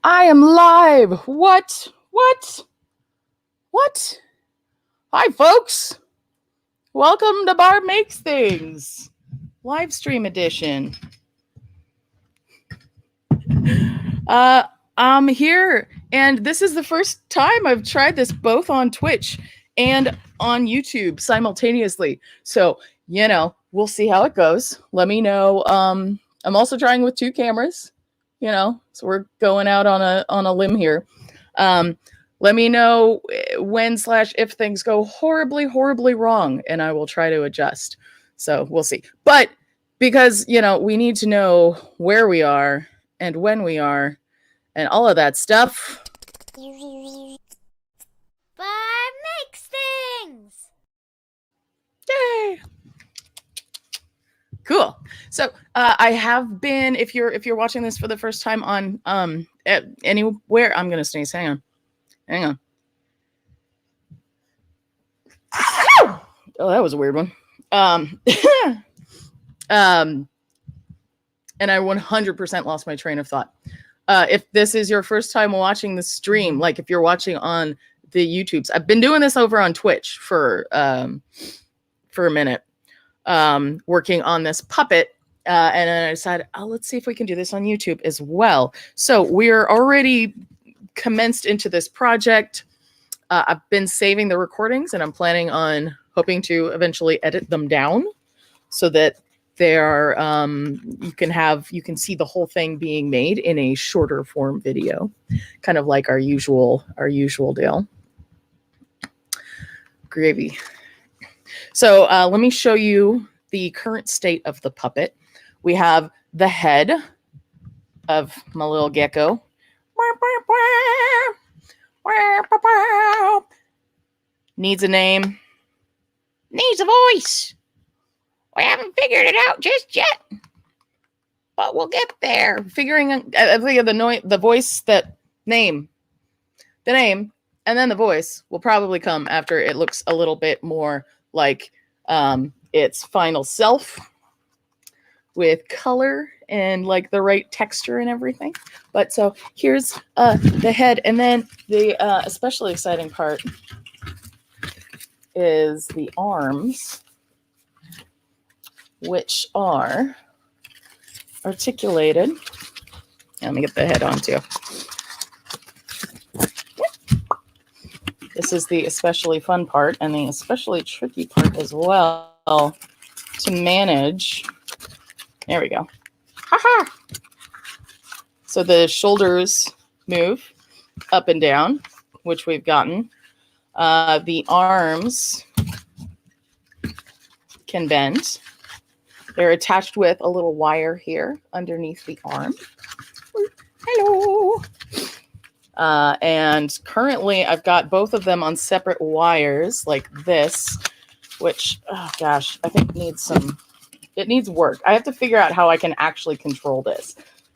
I am live. What? Hi, folks. Welcome to Barb Makes Things, Livestream edition. I'm here, and this is the first time I've tried this both on Twitch and on YouTube simultaneously. So, we'll see how it goes. Let me know. I'm also trying with two cameras, so we're going out on a limb here. Let me know when/if things go horribly wrong, and I will try to adjust. So we'll see. But because, we need to know where we are and when we are and all of that stuff. Barb Makes Things! Yay! Cool. So I have been, if you're watching this for the first time on anywhere, I'm gonna sneeze. Hang on. Oh, that was a weird one. And I 100% lost my train of thought. If this is your first time watching the stream, like if you're watching on the YouTubes, I've been doing this over on Twitch for a minute, working on this puppet. And then I decided, let's see if we can do this on YouTube as well. So we're already commenced into this project. I've been saving the recordings, and I'm planning on hoping to eventually edit them down so that they are you can see the whole thing being made in a shorter form video, kind of like our usual deal. Gravy. So let me show you the current state of the puppet. We have the head of my little gecko. Needs a name. Needs a voice. We haven't figured it out just yet, but we'll get there. I think of the voice, the name, and then the voice will probably come after it looks a little bit more like its final self, with color and like the right texture and everything. But so here's the head, and then the especially exciting part is the arms, which are articulated. Let me get the head on too. This is the especially fun part, and the especially tricky part as well to manage. There we go. Ha-ha! So the shoulders move up and down, which we've gotten. The arms can bend. They're attached with a little wire here underneath the arm. Hello. And currently I've got both of them on separate wires like this, which, oh gosh, I think it needs work. I have to figure out how I can actually control this.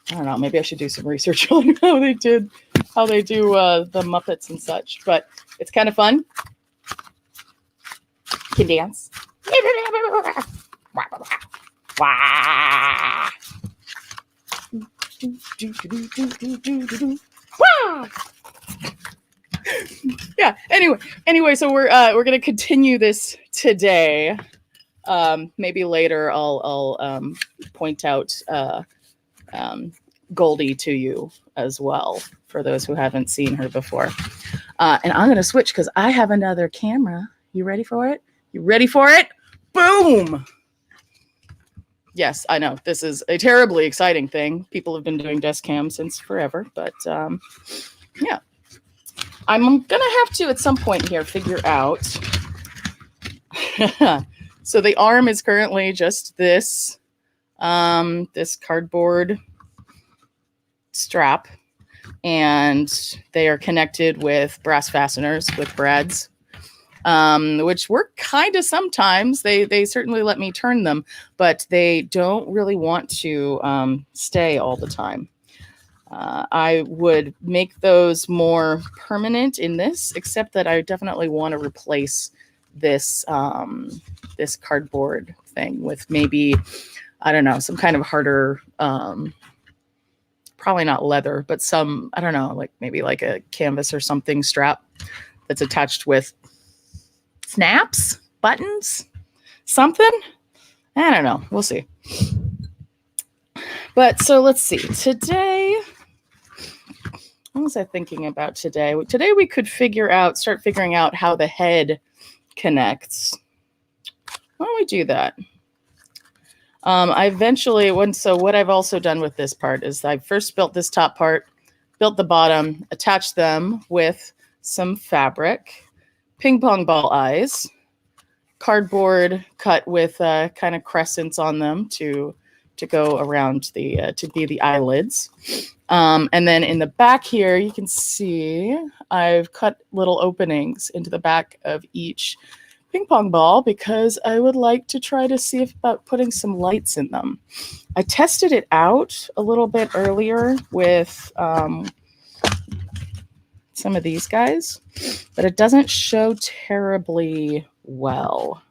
I don't know. Maybe I should do some research on how they do the Muppets and such, but it's kind of fun. Can dance. Yeah. Anyway, so we're gonna continue this today. Maybe later I'll point out Goldie to you as well, for those who haven't seen her before. And I'm gonna switch because I have another camera. You ready for it? Boom! Yes, I know. This is a terribly exciting thing. People have been doing desk cam since forever, but yeah. I'm gonna have to, at some point here, figure out. So the arm is currently just this cardboard strap, and they are connected with brass fasteners with brads, which work kind of sometimes. They certainly let me turn them, but they don't really want to stay all the time. I would make those more permanent in this, except that I definitely want to replace this this cardboard thing with maybe, I don't know, some kind of harder probably not leather, but some, I don't know, like maybe like a canvas or something strap that's attached with snaps, buttons, something. I don't know. We'll see. But so let's see. Today, what was I thinking about today? Today we could start figuring out how the head connects. Why don't we do that? I eventually, what I've also done with this part is I first built this top part, built the bottom, attached them with some fabric, ping pong ball eyes, cardboard cut with kind of crescents on them to go around to be the eyelids. And then in the back here, you can see I've cut little openings into the back of each ping pong ball because I would like to try to see about putting some lights in them. I tested it out a little bit earlier with some of these guys, but it doesn't show terribly well.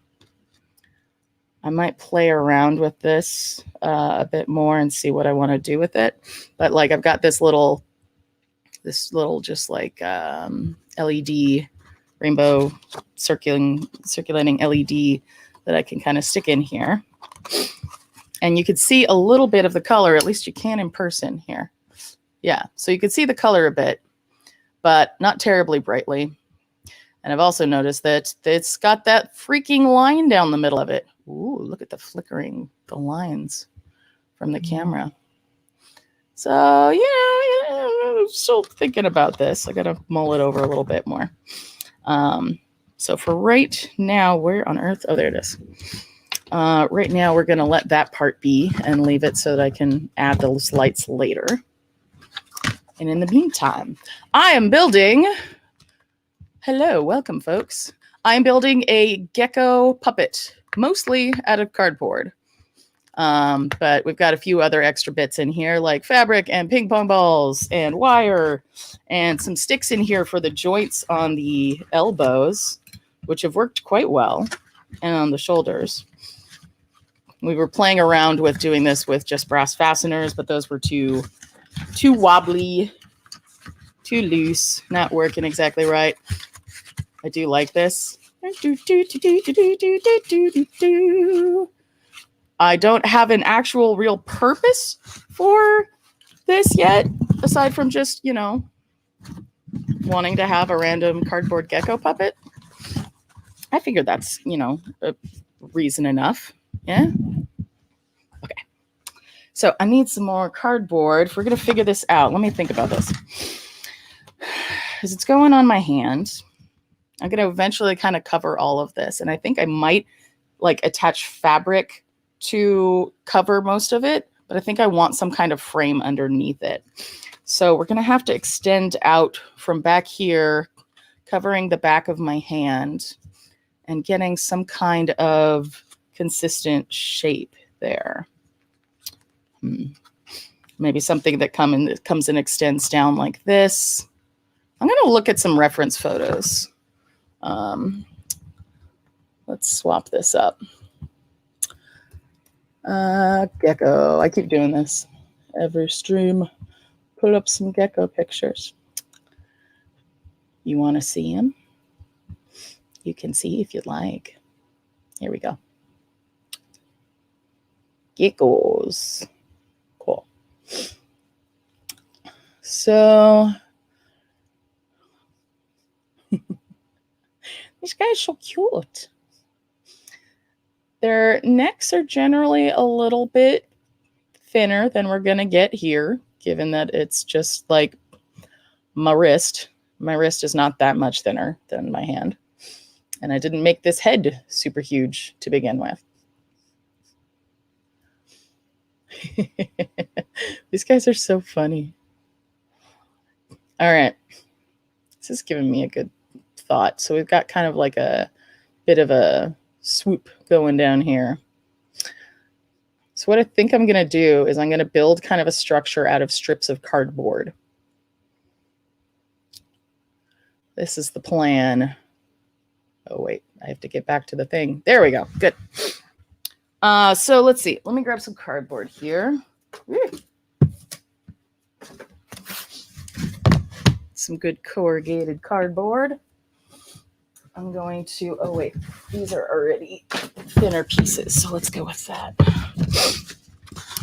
I might play around with this a bit more and see what I want to do with it. But like I've got this little just like LED rainbow circulating LED that I can kind of stick in here. And you could see a little bit of the color, at least you can in person here. Yeah, so you could see the color a bit, but not terribly brightly. And I've also noticed that it's got that freaking line down the middle of it. Ooh, look at the flickering, the lines from the camera. So, yeah, I'm still thinking about this. I got to mull it over a little bit more. So for right now, where on earth? Oh, there it is. Right now, we're going to let that part be and leave it so that I can add those lights later. And in the meantime, I am building... Hello, welcome, folks. I'm building a gecko puppet, mostly out of cardboard. But we've got a few other extra bits in here, like fabric and ping pong balls and wire and some sticks in here for the joints on the elbows, which have worked quite well, and on the shoulders. We were playing around with doing this with just brass fasteners, but those were too wobbly, too loose, not working exactly right. I do like this. I don't have an actual real purpose for this yet, aside from just, wanting to have a random cardboard gecko puppet. I figured that's, a reason enough. Yeah? Okay. So I need some more cardboard. If we're going to figure this out, let me think about this. As it's going on my hand, I'm going to eventually kind of cover all of this. And I think I might attach fabric to cover most of it, but I think I want some kind of frame underneath it. So we're going to have to extend out from back here, covering the back of my hand and getting some kind of consistent shape there. Maybe something that comes and extends down like this. I'm going to look at some reference photos. Let's swap this up. Gecko. I keep doing this every stream. Pull up some gecko pictures. You want to see him? You can see if you'd like. Here we go. Geckos. Cool. So this guy's so cute. Their necks are generally a little bit thinner than we're going to get here, given that it's just like my wrist. My wrist is not that much thinner than my hand. And I didn't make this head super huge to begin with. These guys are so funny. All right. This is giving me a good thought. So we've got kind of like a bit of a swoop going down here. So what I think I'm going to do is I'm going to build kind of a structure out of strips of cardboard. This is the plan. Oh, wait, I have to get back to the thing. There we go. Good. So let's see. Let me grab some cardboard here. some good corrugated cardboard. I'm going to, oh wait, these are already thinner pieces, so let's go with that.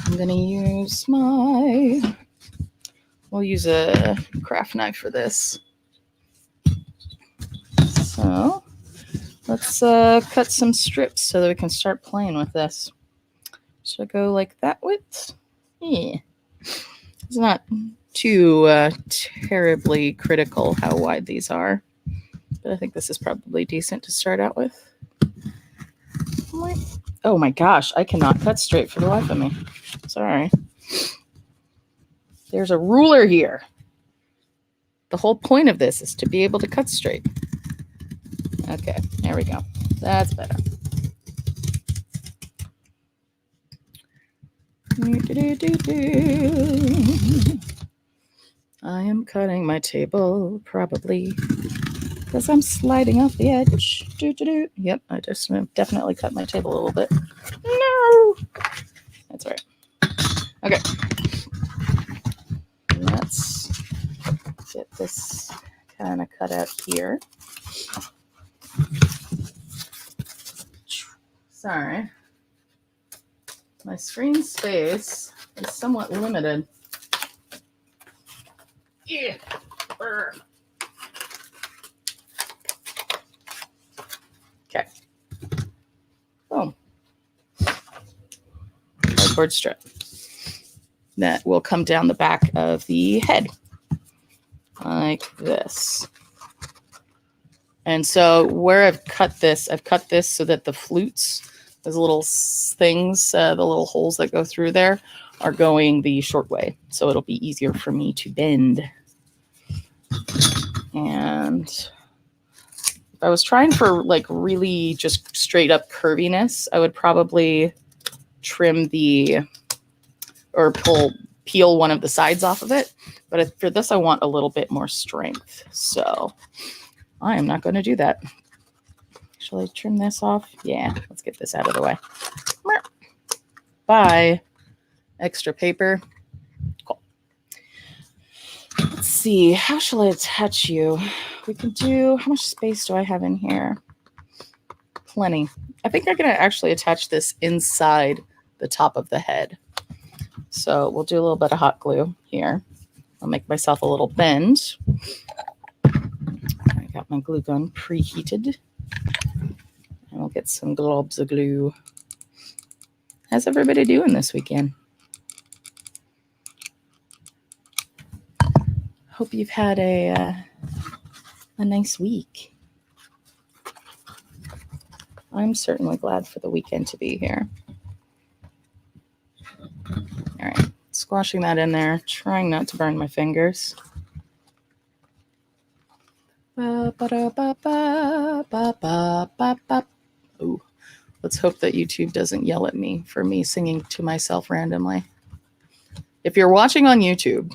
I'm going to use we'll use a craft knife for this. So let's cut some strips so that we can start playing with this. Should I go like that width? Yeah. It's not too terribly critical how wide these are, but I think this is probably decent to start out with. Oh my gosh, I cannot cut straight for the life of me. Sorry. There's a ruler here. The whole point of this is to be able to cut straight. Okay, there we go. That's better. I am cutting my table, probably because I'm sliding off the edge. Yep, I just definitely cut my table a little bit. No! That's all right. Okay. Let's get this kind of cut out here. Sorry. My screen space is somewhat limited. Yeah. Okay. Boom. Cardboard strip. That will come down the back of the head. Like this. And so where I've cut this so that the flutes, those little things, the little holes that go through there, are going the short way. So it'll be easier for me to bend. And if I was trying for like really just straight up curviness, I would probably trim or peel one of the sides off of it. But for this, I want a little bit more strength. So I am not going to do that. Shall I trim this off? Yeah, let's get this out of the way. Bye. Extra paper. Cool. Let's see. How shall I attach you? We can do, how much space do I have in here? Plenty. I think I'm going to actually attach this inside the top of the head. So we'll do a little bit of hot glue here. I'll make myself a little bend. I got my glue gun preheated. And we'll get some globs of glue. How's everybody doing this weekend? Hope you've had a nice week. I'm certainly glad for the weekend to be here. All right, squashing that in there, trying not to burn my fingers. Ooh, let's hope that YouTube doesn't yell at me for me singing to myself randomly. If you're watching on YouTube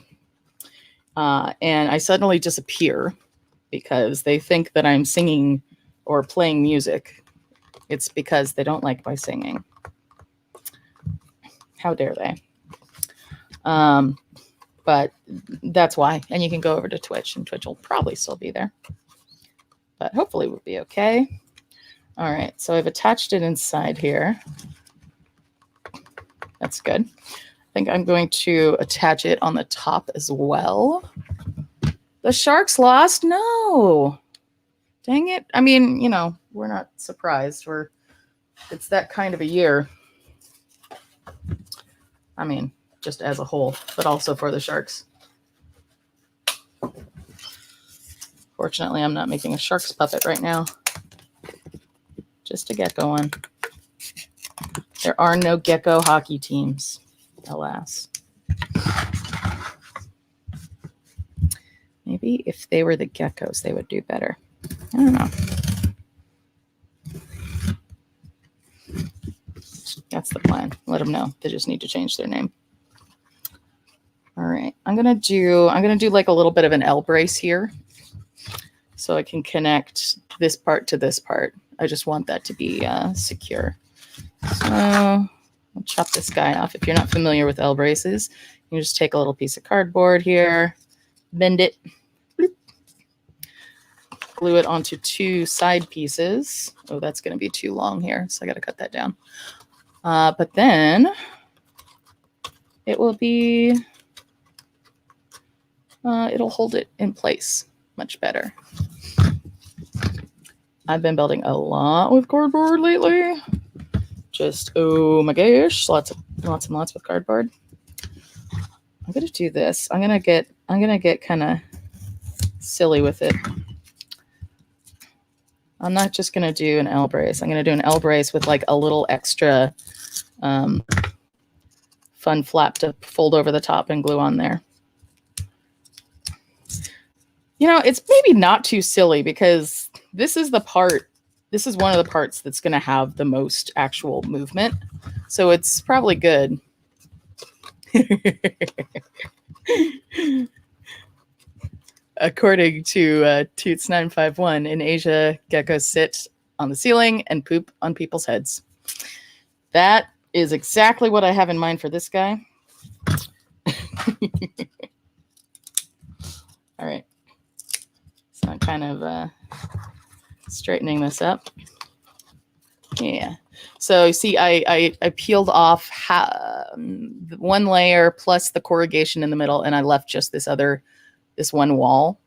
and I suddenly disappear because they think that I'm singing or playing music, it's because they don't like my singing. How dare they? But that's why. And you can go over to Twitch, and Twitch will probably still be there. But hopefully we'll be okay. All right, so I've attached it inside here. That's good. I think I'm going to attach it on the top as well. The Sharks lost? No. Dang it. I mean, you know, we're not surprised. It's that kind of a year. I mean, just as a whole, but also for the Sharks. Fortunately, I'm not making a Sharks puppet right now. Just a Gecko one. There are no Gecko hockey teams, alas. Maybe if they were the Geckos, they would do better. I don't know. That's the plan. Let them know. They just need to change their name. All right. I'm gonna do like a little bit of an L brace here, so I can connect this part to this part. I just want that to be secure. So I'll chop this guy off. If you're not familiar with L braces, you just take a little piece of cardboard here, bend it, bloop, glue it onto 2 side pieces. Oh, that's going to be too long here, so I got to cut that down. But then it will be, it'll hold it in place much better. I've been building a lot with cardboard lately. Just, oh my gosh, lots and lots with cardboard. I'm gonna do this. I'm gonna get kind of silly with it. I'm not just gonna do an L brace. I'm gonna do an L brace with like a little extra fun flap to fold over the top and glue on there. You know, it's maybe not too silly because this is one of the parts that's going to have the most actual movement. So it's probably good. According to Toots951, in Asia, geckos sit on the ceiling and poop on people's heads. That is exactly what I have in mind for this guy. All right. So I'm kind of straightening this up. Yeah. So you see, I peeled off one layer plus the corrugation in the middle, and I left just this one wall.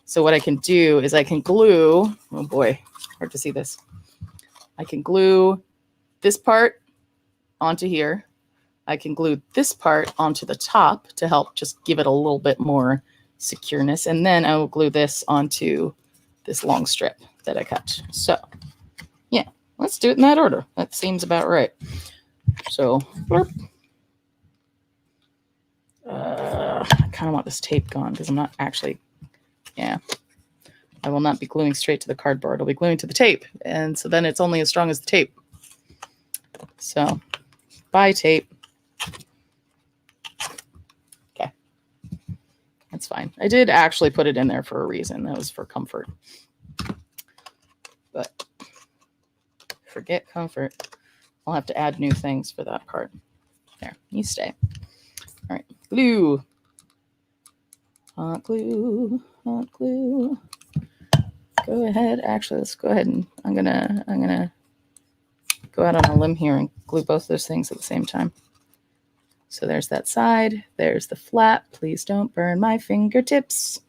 So what I can do is I can glue, oh boy, hard to see this. I can glue this part onto here. I can glue this part onto the top to help just give it a little bit more secureness. And then I will glue this onto this long strip that I cut. So yeah, let's do it in that order. That seems about right. So I kind of want this tape gone because I'm not actually, yeah, I will not be gluing straight to the cardboard. I'll be gluing to the tape. And so then it's only as strong as the tape. So bye tape. Okay. That's fine. I did actually put it in there for a reason. That was for comfort. But forget comfort. I'll have to add new things for that part. There, you stay. All right, glue. Hot glue, hot glue. Go ahead. Actually, let's go ahead and I'm gonna go out on a limb here and glue both those things at the same time. So there's that side. There's the flap. Please don't burn my fingertips.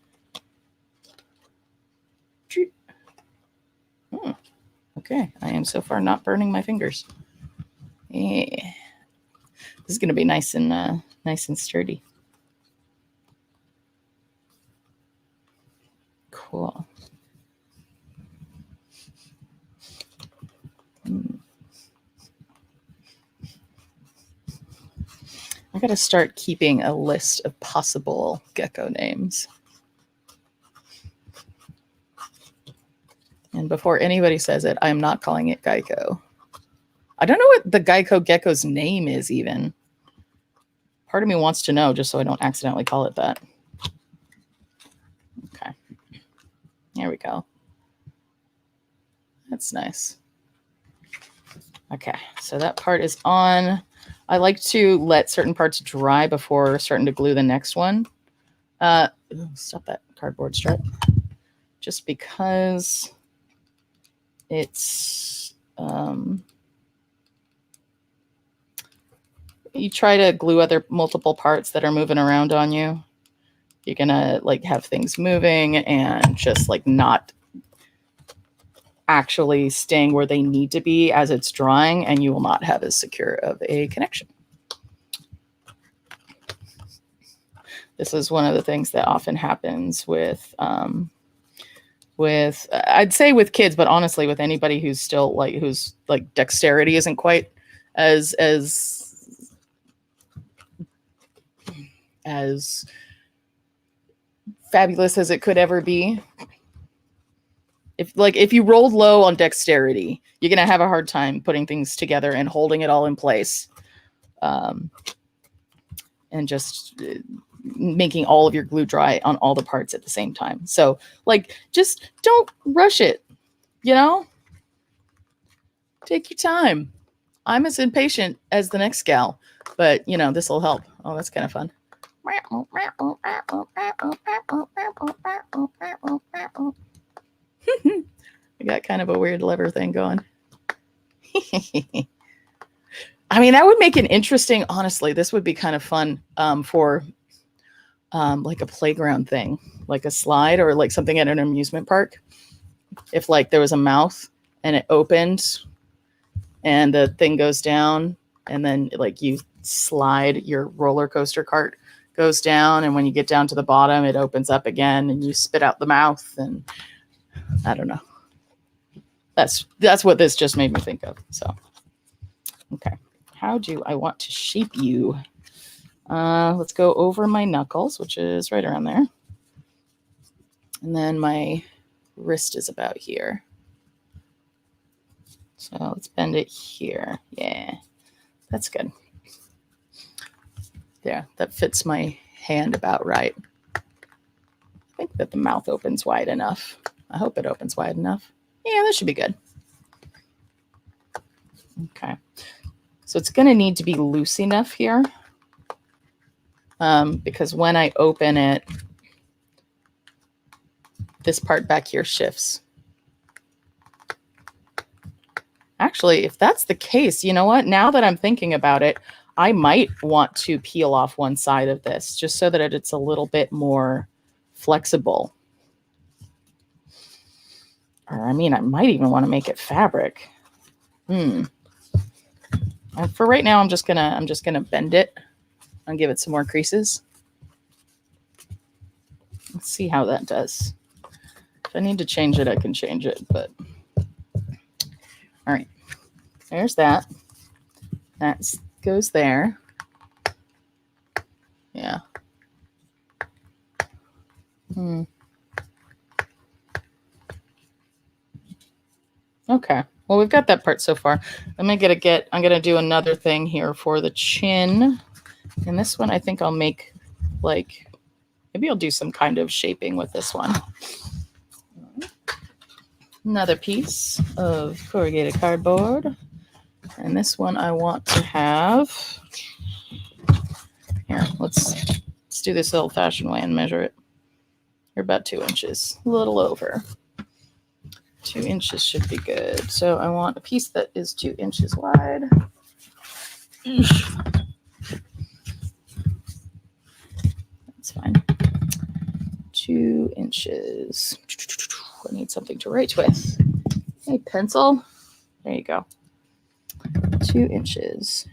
Okay, I am so far not burning my fingers. Yeah. This is going to be nice and sturdy. Cool. I got to start keeping a list of possible gecko names. And before anybody says it, I am not calling it Gecko. I don't know what the gecko's name is even. Part of me wants to know just so I don't accidentally call it that. Okay. There we go. That's nice. Okay, so that part is on. I like to let certain parts dry before starting to glue the next one. Stop that cardboard strip. Just because it's you try to glue multiple parts that are moving around on you, you're gonna like have things moving and just like not actually staying where they need to be as it's drying, and you will not have as secure of a connection. This is one of the things that often happens with I'd say with kids, but honestly with anybody who's still whose dexterity isn't quite as fabulous as it could ever be. If you rolled low on dexterity, you're gonna have a hard time putting things together and holding it all in place, and just making all of your glue dry on all the parts at the same time. So just don't rush it, take your time. I'm as impatient as the next gal, but this will help. Oh, that's kind of fun. kind of a weird lever thing going. I mean, that would make it interesting. Honestly, this would be kind of fun for like a playground thing, like a slide or like something at an amusement park. If like there was a mouth and it opened and the thing goes down and then like you slide, your roller coaster cart goes down, and when you get down to the bottom, it opens up again and you spit out the mouth, and I don't know. That's what this just made me think of. So, okay. How do I want to shape you? Let's go over my knuckles, which is right around there. And then my wrist is about here. So let's bend it here. Yeah, that's good. There, that fits my hand about right. I think that the mouth opens wide enough. I hope it opens wide enough. Yeah, that should be good. Okay. So it's going to need to be loose enough here because when I open it, this part back here shifts. Actually, if that's the case, you know what? Now that I'm thinking about it, I might want to peel off one side of this just so that it's a little bit more flexible. Or I mean, I might even want to make it fabric. And for right now, I'm just gonna bend it and give it some more creases. Let's see how that does. If I need to change it, I can change it, but all right. There's that. That goes there. Yeah. Okay. Well, we've got that part so far. I'm going to do another thing here for the chin. And this one, I think I'll make like, maybe I'll do some kind of shaping with this one. Another piece of corrugated cardboard. And this one I want to have, here, let's do this old-fashioned way and measure it. You're about 2 inches, a little over. 2 inches should be good. So I want a piece that is 2 inches wide. That's fine. 2 inches. I need something to write with. Hey, pencil. There you go. 2 inches.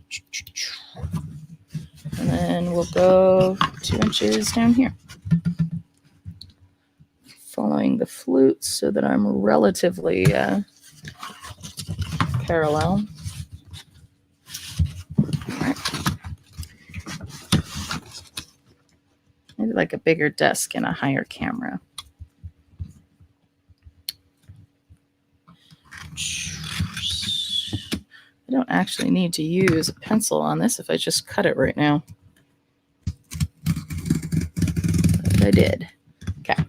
And then we'll go 2 inches down here. Following the flute so that I'm relatively parallel. All right. Maybe like a bigger desk and a higher camera. I don't actually need to use a pencil on this if I just cut it right now. But I did. Okay.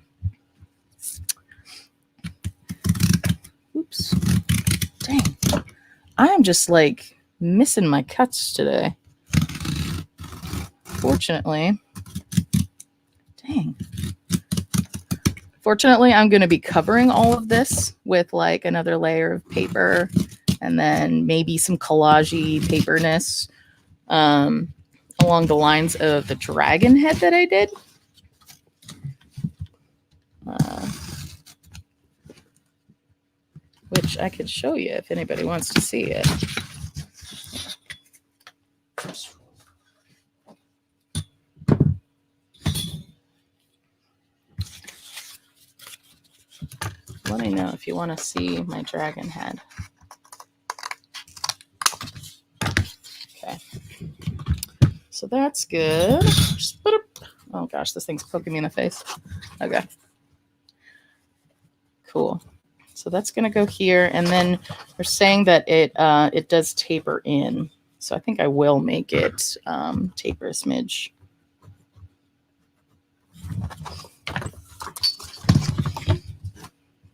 Oops. Dang. I'm just like missing my cuts today. Fortunately. Dang. Fortunately, I'm going to be covering all of this with like another layer of paper and then maybe some collage-y paperness along the lines of the dragon head that I did. Which I could show you if anybody wants to see it. Let me know if you want to see my dragon head. Okay. So that's good. Oh gosh, this thing's poking me in the face. Okay. Cool. So that's going to go here. And then they're saying that it does taper in. So I think I will make it taper a smidge.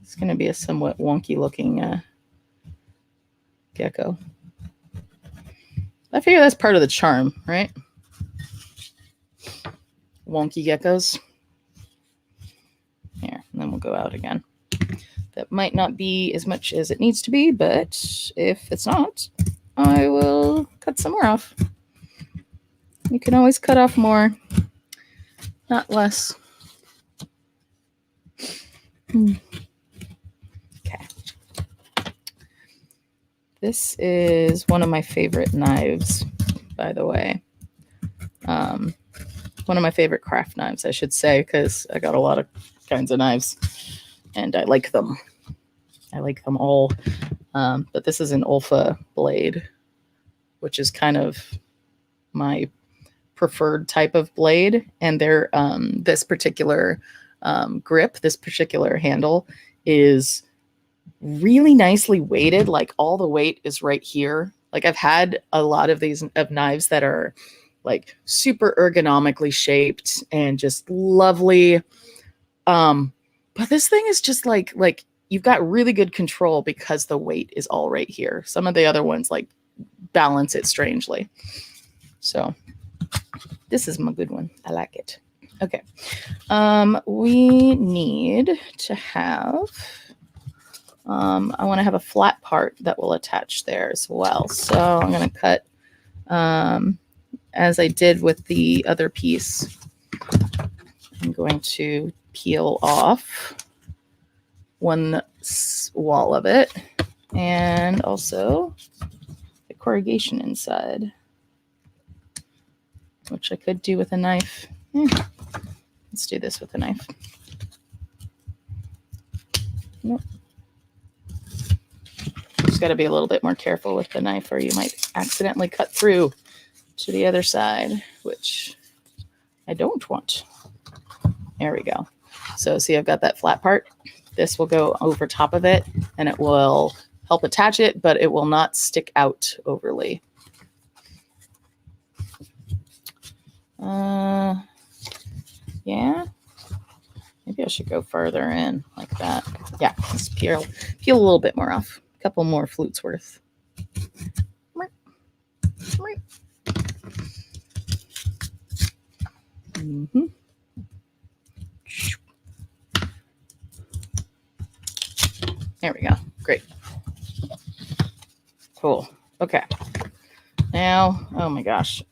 It's going to be a somewhat wonky looking gecko. I figure that's part of the charm, right? Wonky geckos. Here, and then we'll go out again. That might not be as much as it needs to be, but if it's not, I will cut some more off. You can always cut off more, not less. Okay. This is one of my favorite knives, by the way. One of my favorite craft knives, I should say, because I got a lot of kinds of knives, and I like them. I like them all. But this is an Olfa blade, which is kind of my preferred type of blade. And they're this particular grip, this particular handle is really nicely weighted. Like all the weight is right here. Like I've had a lot of these knives that are like super ergonomically shaped and just lovely. But this thing is just like you've got really good control because the weight is all right here. Some of the other ones like balance it strangely. So this is my good one. I like it. Okay. We need to have, I want to have a flat part that will attach there as well. So I'm going to cut, as I did with the other piece, I'm going to peel off one wall of it and also the corrugation inside, which I could do with a knife. Let's do this with a knife. Nope. Just got to be a little bit more careful with the knife or you might accidentally cut through to the other side, which I don't want. There we go. So see, I've got that flat part. This will go over top of it and it will help attach it, but it will not stick out overly. Yeah. Maybe I should go further in like that. Yeah, just peel a little bit more off. A couple more flutes worth. Mm-hmm. There we go. Great. Cool. Okay. Now, oh my gosh.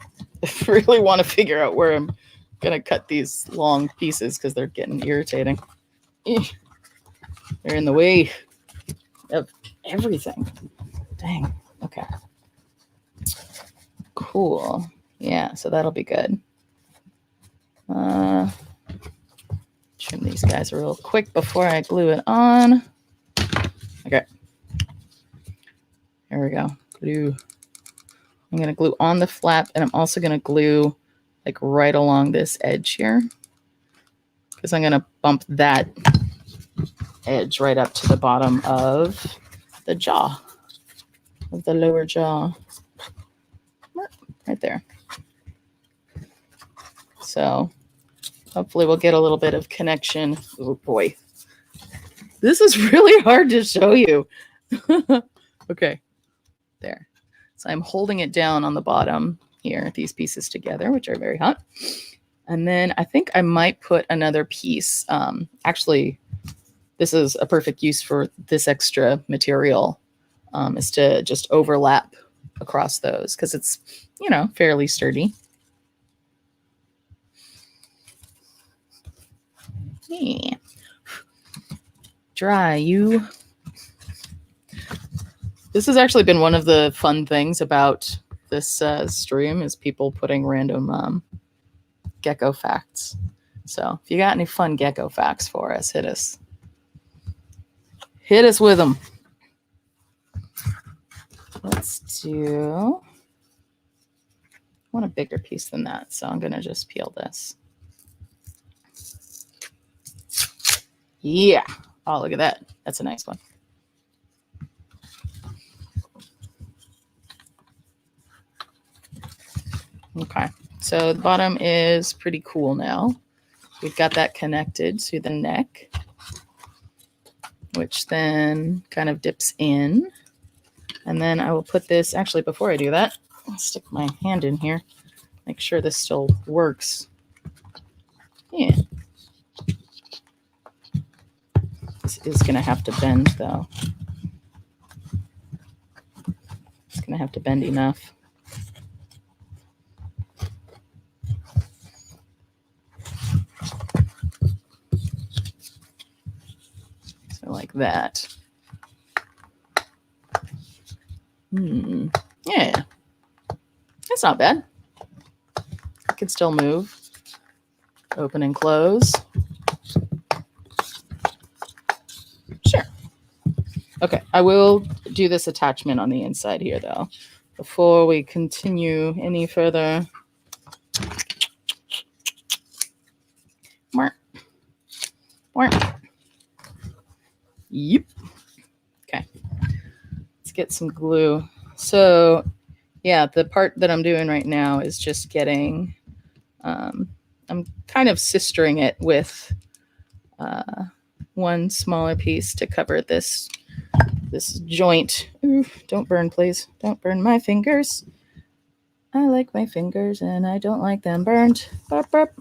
I really want to figure out where I'm going to cut these long pieces because they're getting irritating. They're in the way of everything. Dang. Okay. Cool. Yeah, so that'll be good. Trim these guys real quick before I glue it on. Okay. There we go. Glue. I'm going to glue on the flap, and I'm also going to glue like right along this edge here because I'm going to bump that edge right up to the bottom of the jaw, of the lower jaw. Right there. So hopefully we'll get a little bit of connection. Oh boy. This is really hard to show you. Okay. There. So I'm holding it down on the bottom here, these pieces together, which are very hot. And then I think I might put another piece. Actually, this is a perfect use for this extra material, is to just overlap across those because it's, you know, fairly sturdy. Yeah. Dry, you. This has actually been one of the fun things about this stream is people putting random gecko facts. So if you got any fun gecko facts for us, hit us. Hit us with them. Let's do, I want a bigger piece than that, so I'm going to just peel this. Yeah. Oh, look at that. That's a nice one. Okay. So the bottom is pretty cool now. We've got that connected to the neck, which then kind of dips in. And then I will put this, actually, before I do that, I'll stick my hand in here, make sure this still works. Yeah. This is going to have to bend, though. It's going to have to bend enough. So like that. Yeah. That's not bad. I can still move. Open and close. Sure. Okay, I will do this attachment on the inside here, though, before we continue any further. Yep. Okay. Let's get some glue. So, yeah, the part that I'm doing right now is just getting, I'm kind of sistering it with one smaller piece to cover this joint. Ooh, don't burn, please. Don't burn my fingers. I like my fingers and I don't like them burned. Burp, burp.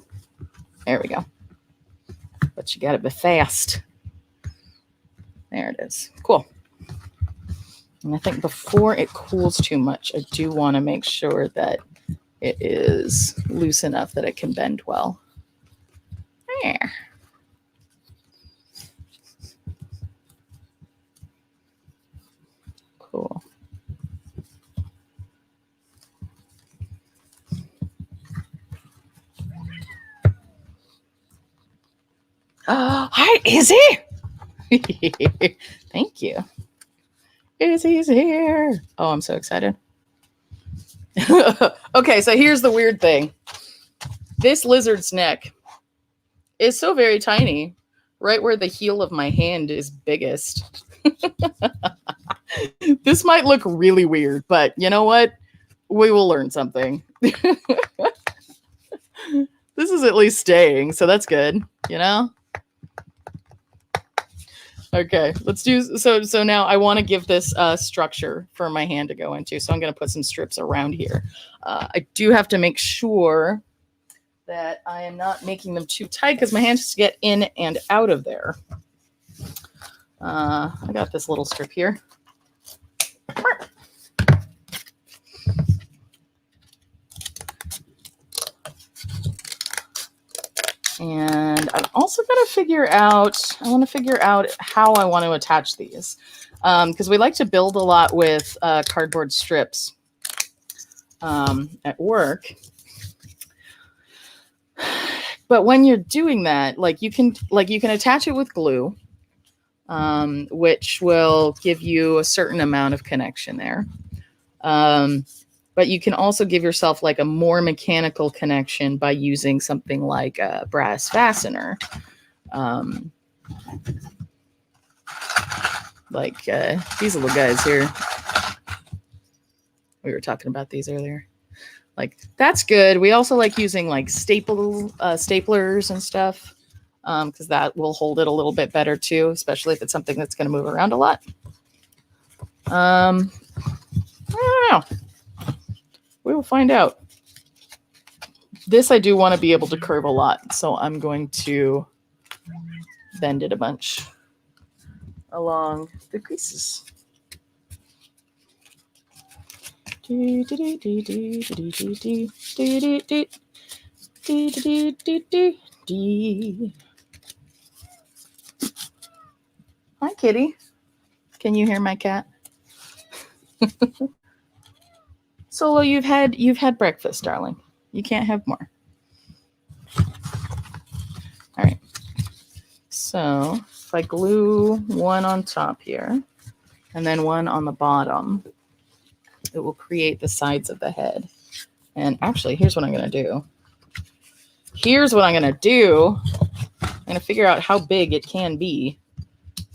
There we go. But you gotta be fast. There it is. Cool. And I think before it cools too much, I do want to make sure that it is loose enough that it can bend well. There. Cool. Oh, hi, Izzy. Thank you. Izzy's here. Oh, I'm so excited. Okay, so here's the weird thing. This lizard's neck is so very tiny, right where the heel of my hand is biggest. This might look really weird, but you know what? We will learn something. This is at least staying, so that's good, you know? Okay, let's do, so now I want to give this structure for my hand to go into, so I'm going to put some strips around here. I do have to make sure that I am not making them too tight because my hand has to get in and out of there. I got this little strip here. And I'm also going to figure out, how I want to attach these. Because we like to build a lot with cardboard strips at work. But when you're doing that, you can attach it with glue, which will give you a certain amount of connection there. But you can also give yourself a more mechanical connection by using something like a brass fastener. These little guys here. We were talking about these earlier. That's good. We also like using staplers and stuff because that will hold it a little bit better too, especially if it's something that's going to move around a lot. I don't know. We will find out. This I do want to be able to curve a lot, so I'm going to bend it a bunch along the creases. Hi, kitty. Can you hear my cat? Solo, you've had breakfast, darling. You can't have more. All right. So if I glue one on top here and then one on the bottom, it will create the sides of the head. And actually, here's what I'm going to do. I'm going to figure out how big it can be,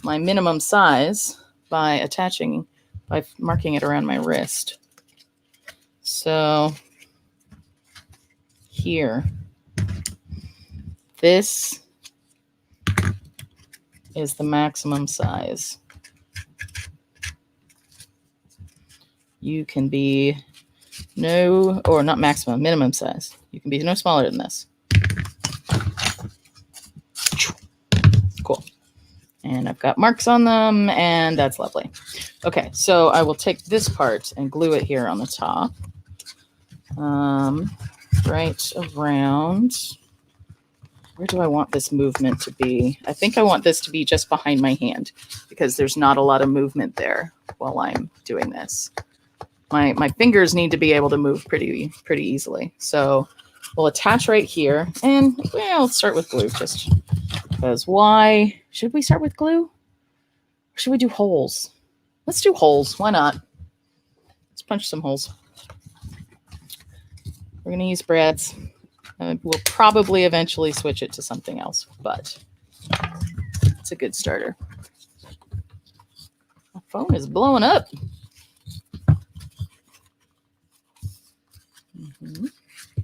my minimum size, by marking it around my wrist. So here, this is the maximum size. You can be not maximum, minimum size. You can be no smaller than this. Cool. And I've got marks on them, and that's lovely. Okay, so I will take this part and glue it here on the top. Right around. Where do I want this movement to be? I think I want this to be just behind my hand because there's not a lot of movement there while I'm doing this. My fingers need to be able to move pretty easily. So we'll attach right here, and well, let's start with glue just because why? Should we start with glue? Or should we do holes? Let's do holes. Why not? Let's punch some holes. We're going to use brads. We'll probably eventually switch it to something else, but it's a good starter. My phone is blowing up.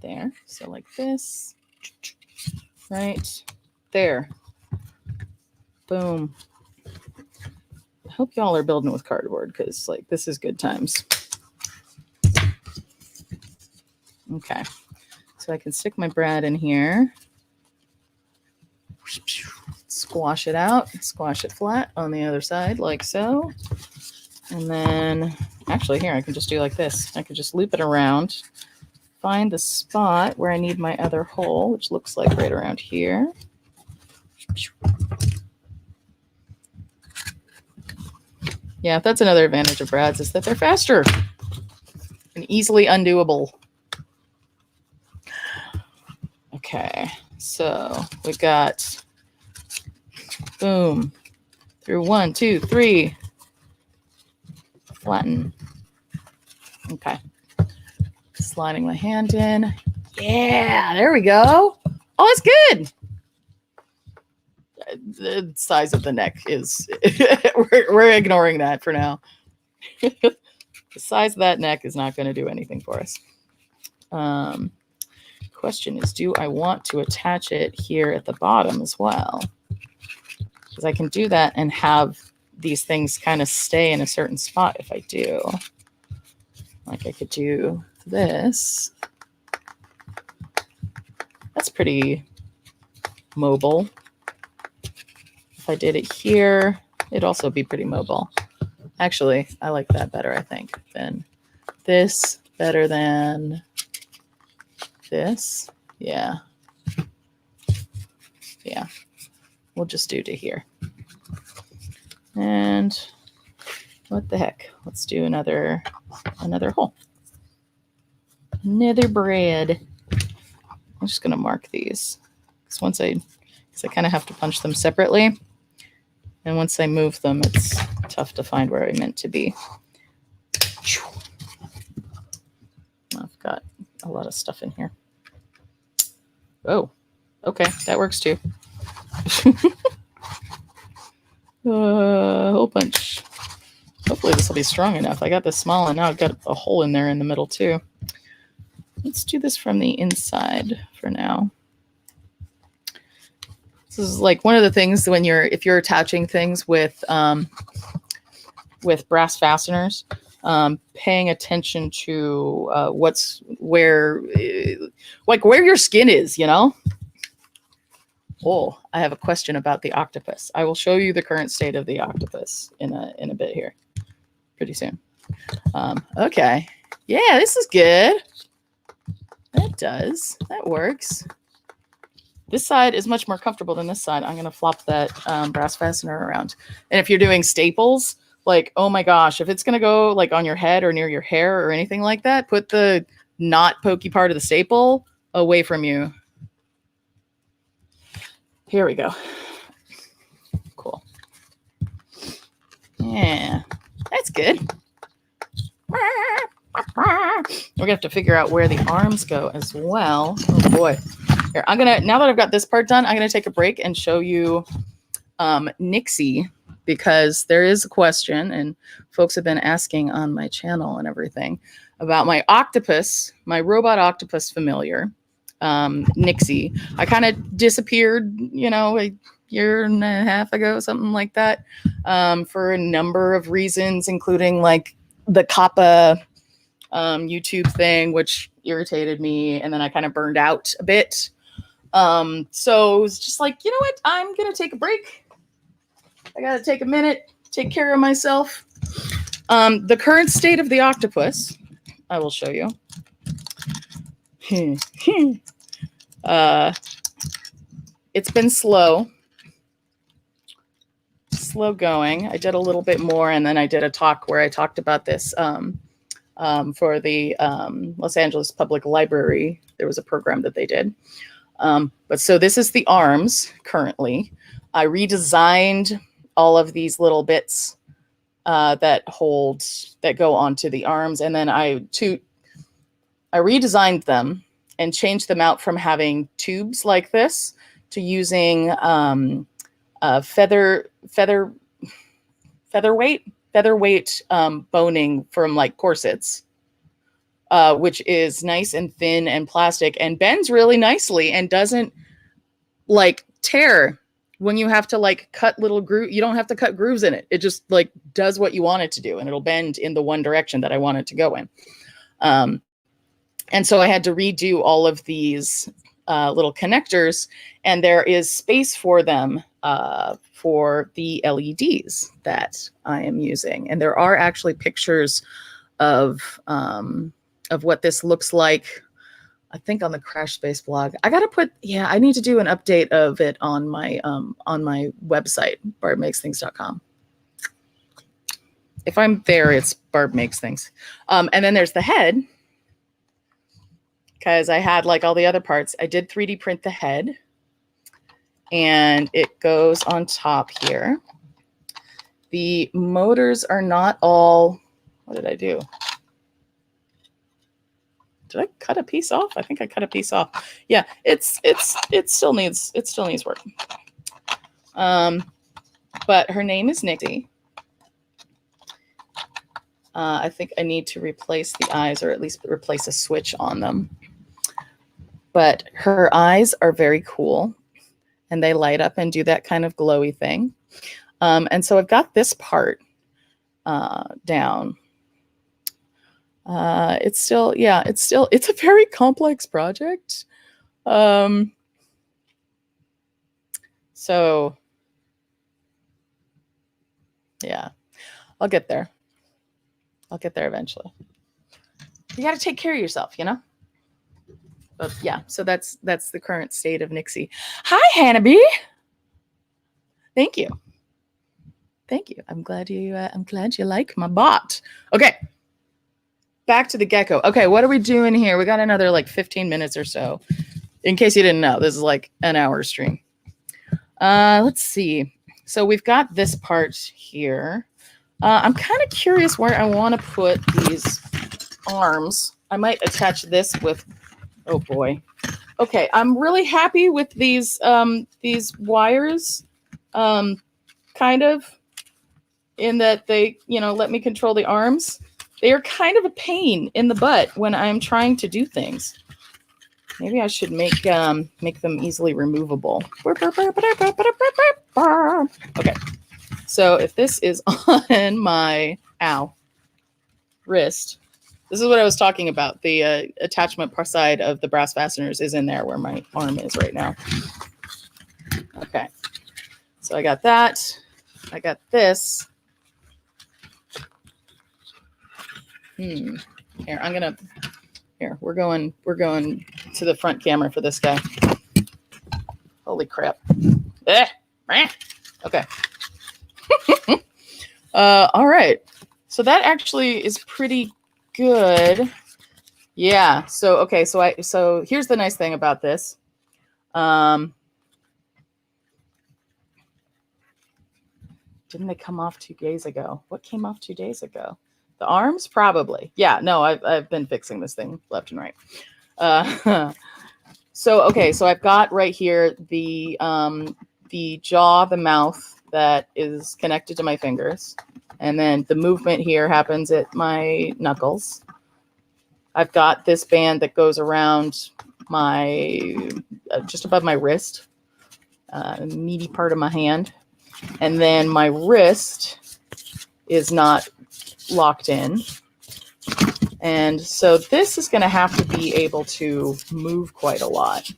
There. So like this. Right there. Boom. I hope y'all are building with cardboard because like this is good times. Okay. So I can stick my brad in here. Squash it out. Squash it flat on the other side like so. And then actually here I can just do like this. I can just loop it around. Find the spot where I need my other hole, which looks like right around here. Yeah, that's another advantage of brads is that they're faster and easily undoable. Okay, so we got boom through 1, 2, 3. Flatten. Okay. Sliding my hand in. Yeah, there we go. Oh, it's good. The size of the neck is, we're ignoring that for now. The size of that neck is not going to do anything for us. Question is, do I want to attach it here at the bottom as well? Because I can do that and have these things kind of stay in a certain spot if I do. Like I could do this. That's pretty mobile. If I did it here, it'd also be pretty mobile. Actually, I like that better, I think, than this, better than this. Yeah. Yeah. We'll just do to here. And what the heck? Let's do another hole. Another brad. I'm just gonna mark these. Because I kind of have to punch them separately. And once I move them, it's tough to find where I meant to be. I've got a lot of stuff in here. Oh, okay, that works too. A whole bunch. Hopefully this will be strong enough. I got this small and now I've got a hole in there in the middle too. Let's do this from the inside for now. This is like one of the things when if you're attaching things with brass fasteners, paying attention to where your skin is, you know? Oh, I have a question about the octopus. I will show you the current state of the octopus in a bit here, pretty soon. Okay. Yeah, this is good. That does. That works. This side is much more comfortable than this side. I'm going to flop that brass fastener around. And if you're doing staples, like, oh my gosh, if it's going to go like on your head or near your hair or anything like that, put the not pokey part of the staple away from you. Here we go. Cool. Yeah, that's good. We're gonna have to figure out where the arms go as well. Oh boy. Here, now that I've got this part done, I'm gonna take a break and show you Nixie, because there is a question and folks have been asking on my channel and everything about my octopus, my robot octopus familiar. Nixie. I kind of disappeared, a year and a half ago, something like that, for a number of reasons, including like the Kappa YouTube thing, which irritated me, and then I kind of burned out a bit. So it was just like, you know what? I'm gonna take a break I gotta take a minute, take care of myself. The current state of the octopus, I will show you. It's been slow going. I did a little bit more, and then I did a talk where I talked about this for the Los Angeles Public Library. There was a program that they did. But so this is the arms currently. I redesigned all of these little bits that go onto the arms, and then I redesigned them and changed them out from having tubes like this to using featherweight boning from like corsets, which is nice and thin and plastic and bends really nicely and doesn't like tear when you have to like cut little grooves. You don't have to cut grooves in it. It just like does what you want it to do, and it'll bend in the one direction that I want it to go in. And so I had to redo all of these little connectors, and there is space for them for the LEDs that I am using. And there are actually pictures of what this looks like, I think on the Crash Space blog. I need to do an update of it on my website, barbmakesthings.com. If I'm there, it's Barb Makes Things. And then there's the head, because I had like all the other parts. I did 3D print the head, and it goes on top here. The motors are not all, what did I do? Did I cut a piece off? I think I cut a piece off. Yeah, it still needs work. But her name is Nixie. I think I need to replace the eyes, or at least replace a switch on them. But her eyes are very cool, and they light up and do that kind of glowy thing. And so I've got this part down. It's a very complex project. So yeah, I'll get there. I'll get there eventually. You got to take care of yourself, you know? But yeah, so that's the current state of Nixie. Hi, Hannah. Thank you. Thank you. I'm glad you like my bot. Okay. Back to the Gecko. Okay, what are we doing here? We got another like 15 minutes or so. In case you didn't know, this is like an hour stream. Let's see. So we've got this part here. I'm kind of curious where I want to put these arms. I might attach this with, oh boy. Okay, I'm really happy with these wires, kind of, in that they, let me control the arms. They are kind of a pain in the butt when I'm trying to do things. Maybe I should make them easily removable. Okay, so if this is on my wrist, this is what I was talking about. The attachment side of the brass fasteners is in there where my arm is right now. Okay, so I got that. I got this. Here, we're going to the front camera for this guy. Holy crap. Okay. All right. So that actually is pretty good. Yeah. So, okay. So here's the nice thing about this. Didn't they come off 2 days ago? What came off 2 days ago? The arms? Probably. Yeah, no, I've been fixing this thing left and right. So I've got right here the jaw, the mouth that is connected to my fingers. And then the movement here happens at my knuckles. I've got this band that goes around my, just above my wrist, meaty part of my hand. And then my wrist is not locked in. And so this is going to have to be able to move quite a lot.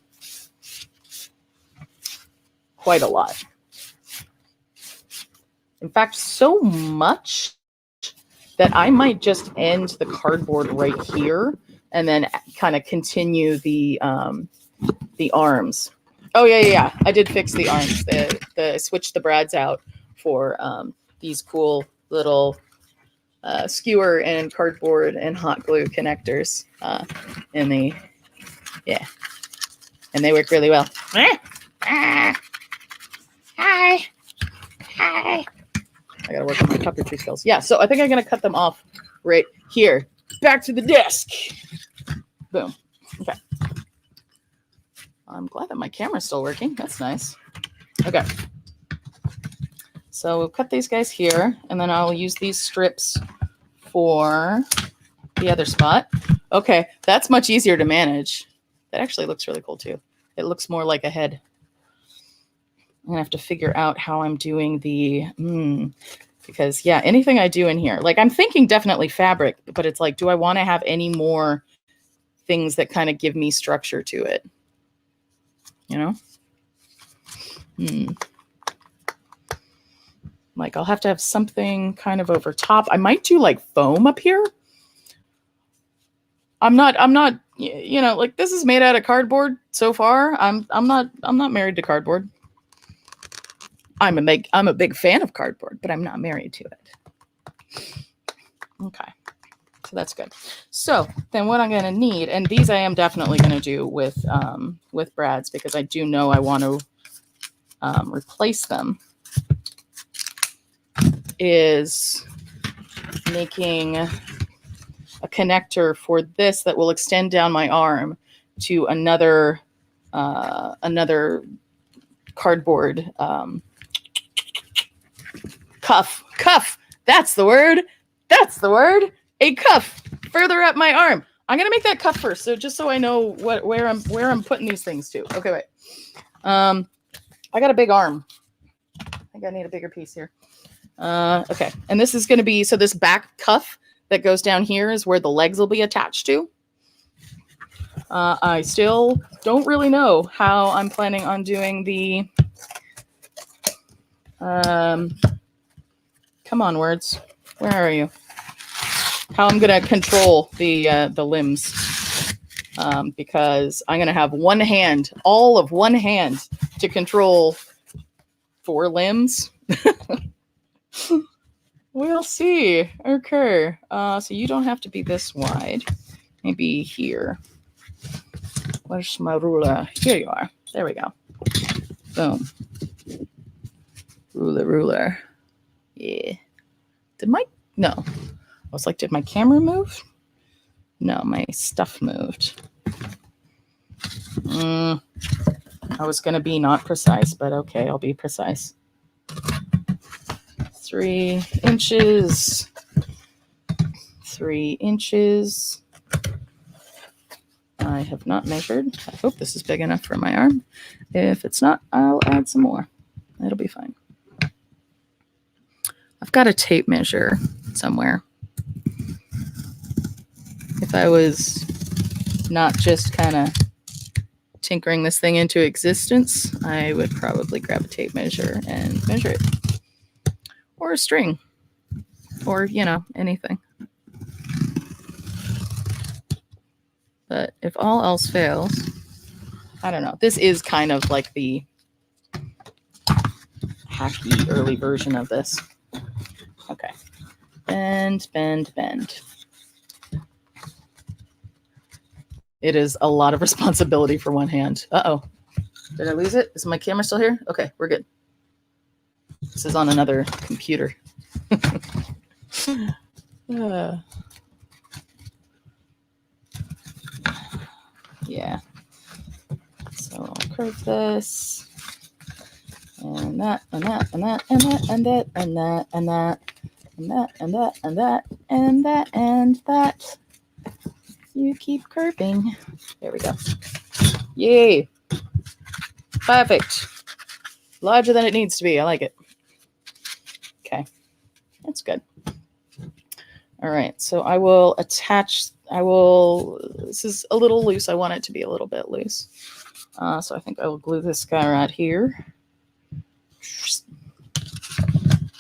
In fact, so much that I might just end the cardboard right here and then kind of continue the arms. Oh yeah. I did fix the arms. I switched the brads out for these cool little skewer and cardboard and hot glue connectors in the and they work really well. Hi. I gotta work on my puppetry skills. Yeah, so I think I'm gonna cut them off right here. Back to the desk. Boom. Okay. I'm glad that my camera's still working. That's nice. Okay. So we'll cut these guys here, and then I'll use these strips for the other spot. Okay, that's much easier to manage. That actually looks really cool too. It looks more like a head. I'm gonna have to figure out how I'm doing the, because yeah, anything I do in here, like I'm thinking definitely fabric, but it's like, do I want to have any more things that kind of give me structure to it? You know? Like I'll have to have something kind of over top. I might do like foam up here. I'm not, you know, like this is made out of cardboard so far. I'm not married to cardboard. I'm a big fan of cardboard, but I'm not married to it. Okay. So that's good. So then what I'm going to need, and these I am definitely going to do with brads because I do know I want to replace them, is making a connector for this that will extend down my arm to another cardboard cuff. That's the word. A cuff further up my arm. I'm gonna make that cuff first, so just so I know where I'm putting these things to. Okay, wait. I got a big arm. I think I need a bigger piece here. Okay, and this is gonna be, so this back cuff that goes down here is where the legs will be attached to. I still don't really know how I'm planning on doing the come on, words. Where are you? How I'm gonna control the limbs, because I'm gonna have one hand, all of one hand, to control 4 limbs. We'll see. Okay. So you don't have to be this wide. Maybe here. Where's my ruler? Here you are. There we go. Boom. Ruler. Yeah. No. I was like, did my camera move? No, my stuff moved. I was going to be not precise, but okay, I'll be precise. 3 inches. 3 inches. I have not measured. I hope this is big enough for my arm. If it's not, I'll add some more. It'll be fine. I've got a tape measure somewhere. If I was not just kind of tinkering this thing into existence, I would probably grab a tape measure and measure it. Or a string. Or, you know, anything. But if all else fails, I don't know. This is kind of like the hacky early version of this. Okay. Bend. It is a lot of responsibility for one hand. Uh-oh. Did I lose it? Is my camera still here? Okay, we're good. This is on another computer. Yeah. So I'll curve this. And that, and that, and that, and that, and that, and that, and that, and that, and that, and that, and that, and that. You keep curving. There we go. Yay. Perfect. Larger than it needs to be. I like it. Okay. That's good. All right. So I will attach, this is a little loose. I want it to be a little bit loose. So I think I will glue this guy right here.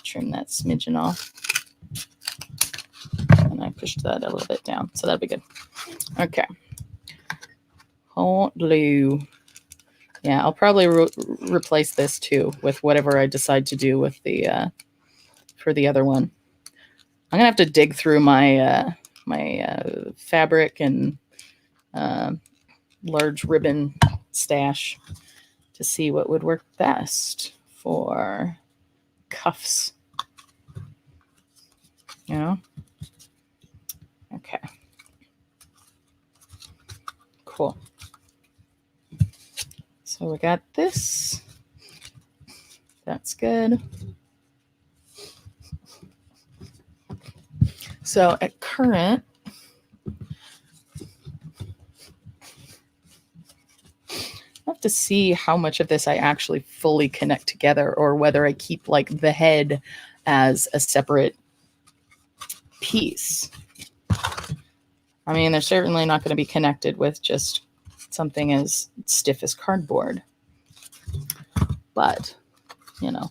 trim that smidgen off. And I pushed that a little bit down, so that'll be good. Okay. Hot glue. Yeah, I'll probably replace this too with whatever I decide to do with the for the other one. I'm gonna have to dig through my fabric and large ribbon stash to see what would work best for cuffs. You know? Okay. Cool. So we got this. That's good. So at current, I have to see how much of this I actually fully connect together or whether I keep like the head as a separate piece. I mean, they're certainly not going to be connected with just something as stiff as cardboard. But, you know,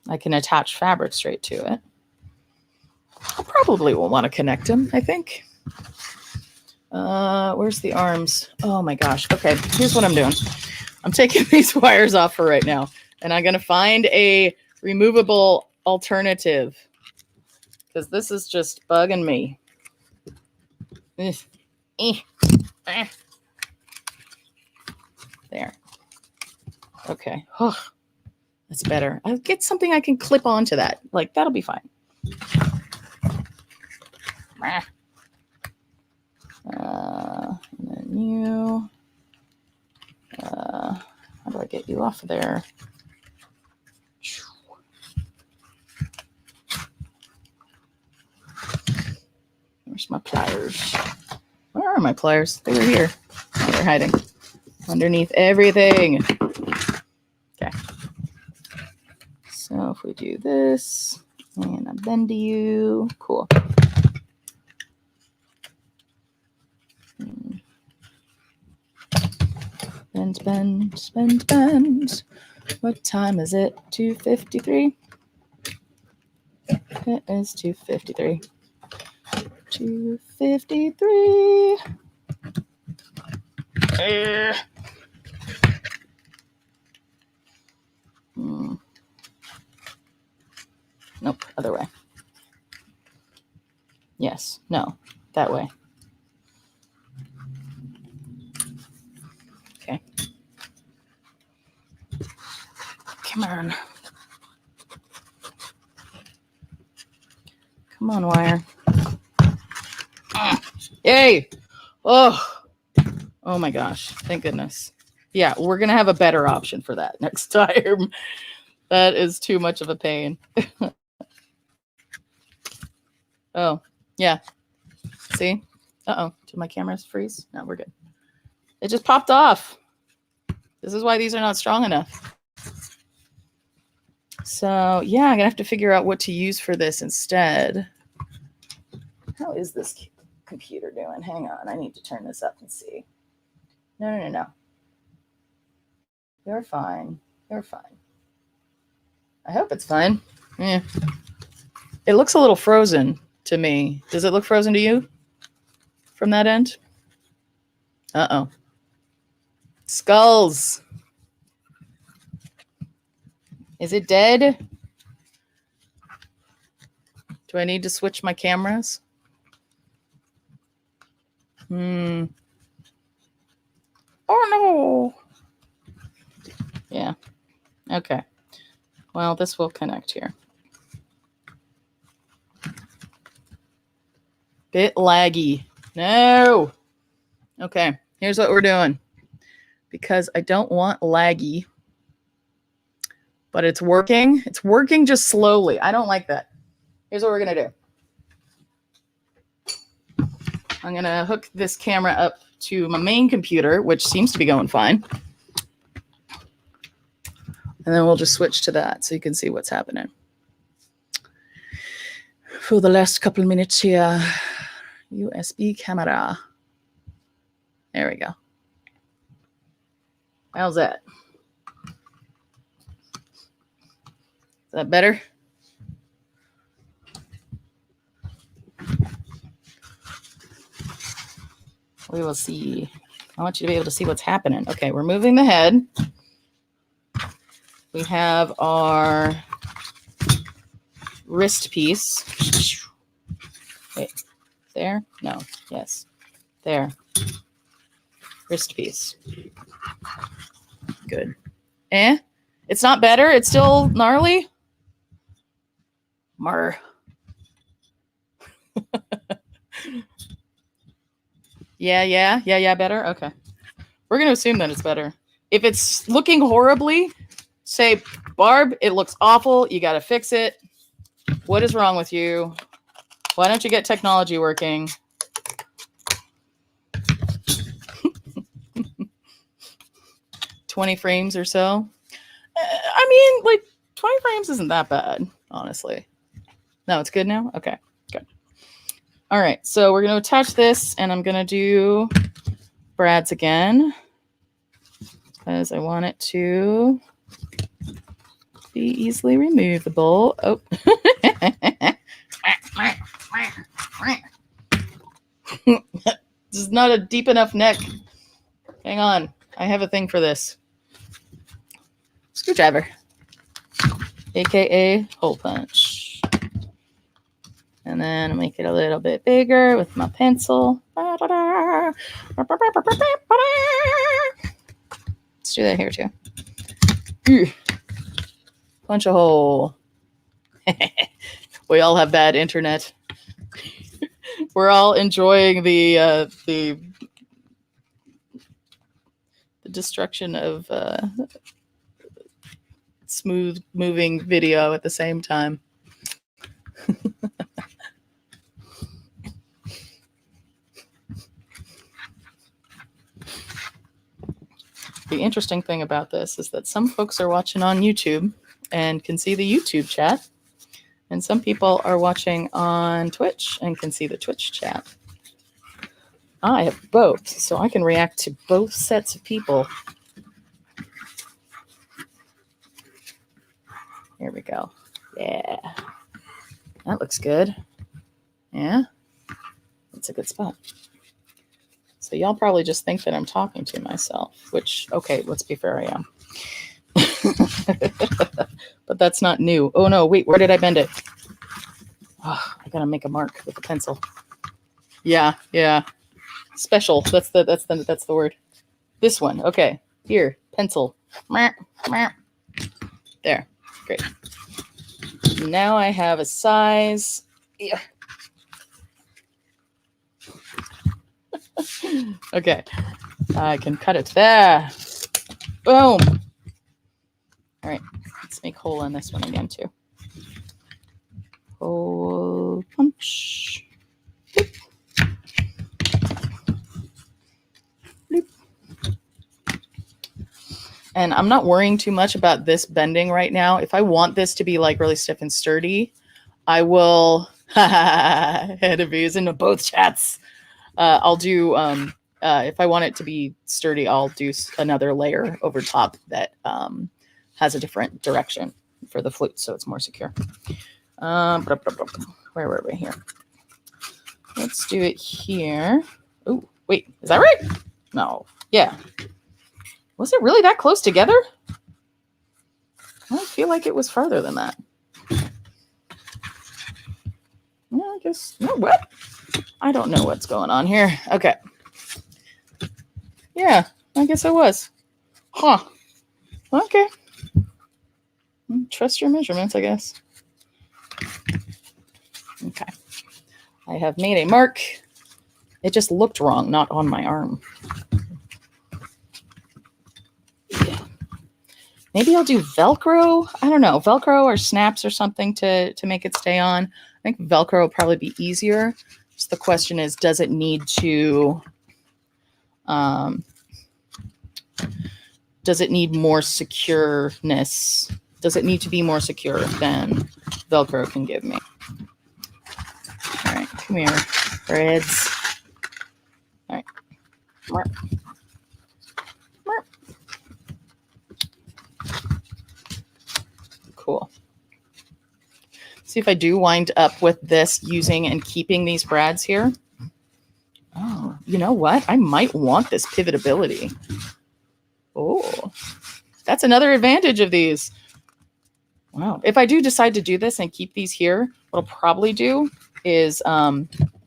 I can attach fabric straight to it. I probably will want to connect them, I think. Where's the arms? Oh my gosh. Okay, here's what I'm doing. I'm taking these wires off for right now, and I'm going to find a removable alternative because this is just bugging me. There. Okay. Oh, that's better. I'll get something I can clip onto that. Like, that'll be fine. And then you. How do I get you off of there? Where's my pliers? Where are my pliers? They were here. Oh, they're hiding underneath everything. Okay. So if we do this, and I bend to you, cool. Bend, bend, bend, bend. What time is it? 2:53? It is 2:53. 2:53. Nope, other way. Yes, no, that way. Okay. Come on. Come on, wire. Yay! Oh my gosh. Thank goodness. Yeah, we're going to have a better option for that next time. That is too much of a pain. Oh, yeah. See? Uh-oh. Did my cameras freeze? No, we're good. It just popped off. This is why these are not strong enough. So, yeah, I'm going to have to figure out what to use for this instead. How is this computer doing? Hang on. I need to turn this up and see. No. You're fine. You're fine. I hope it's fine. Yeah. It looks a little frozen to me. Does it look frozen to you from that end? Uh-oh. Skulls. Is it dead? Do I need to switch my cameras? Oh no. Yeah. Okay. Well, this will connect here. Bit laggy. No. Okay. Here's what we're doing. Because I don't want laggy. But it's working. It's working just slowly. I don't like that. Here's what we're going to do. I'm going to hook this camera up to my main computer, which seems to be going fine. And then we'll just switch to that so you can see what's happening. For the last couple of minutes here, USB camera. There we go. How's that? that better? We will see. I want you to be able to see what's happening. Okay, we're moving the head. We have our wrist piece. Wait, there? No, yes. There. Wrist piece. Good. It's not better. It's still gnarly. Yeah, better? Okay. We're going to assume that it's better. If it's looking horribly, say, Barb, it looks awful. You got to fix it. What is wrong with you? Why don't you get technology working? 20 frames or so. I mean, like 20 frames isn't that bad, honestly. No, it's good now? Okay, good. All right, so we're going to attach this, and I'm going to do Brad's again because I want it to be easily removable. Oh. This is not a deep enough neck. Hang on. I have a thing for this. Screwdriver. AKA hole punch. And then I'll make it a little bit bigger with my pencil. Let's do that here too. Punch a hole. We all have bad internet. We're all enjoying the destruction of smooth moving video at the same time. The interesting thing about this is that some folks are watching on YouTube and can see the YouTube chat, and some people are watching on Twitch and can see the Twitch chat. I have both, so I can react to both sets of people. Here we go. Yeah. That looks good. Yeah. That's a good spot. So y'all probably just think that I'm talking to myself, which, okay, let's be fair, I am. But that's not new. Oh no, wait, where did I bend it? Oh, I gotta make a mark with a pencil. Yeah. Special. That's the word. This one. Okay. Here, pencil. There. Great. Now I have a size. Yeah. Okay. I can cut it there. Boom. All right. Let's make hole on this one again too. Hole punch. Boop. Boop. And I'm not worrying too much about this bending right now. If I want this to be like really stiff and sturdy, I will head of views into both chats. I'll do if I want it to be sturdy, I'll do another layer over top that has a different direction for the flute, so it's more secure. Where were we here? Let's do it here. Oh, wait, is that right? No. Yeah. Was it really that close together? I feel like it was farther than that. Yeah, I guess. No, what? I don't know what's going on here. Okay. Yeah, I guess I was. Huh. Okay. Trust your measurements, I guess. Okay. I have made a mark. It just looked wrong, not on my arm. Yeah. Maybe I'll do Velcro. I don't know. Velcro or snaps or something to make it stay on. I think Velcro will probably be easier. Just the question is, does it need to... does it need more secureness? Does it need to be more secure than Velcro can give me? All right, come here, threads. All right. Mark. Mark. Cool. See if I do wind up with this using and keeping these brads here. Oh, you know what? I might want this pivotability. Oh, that's another advantage of these. Wow. If I do decide to do this and keep these here, what I'll probably do is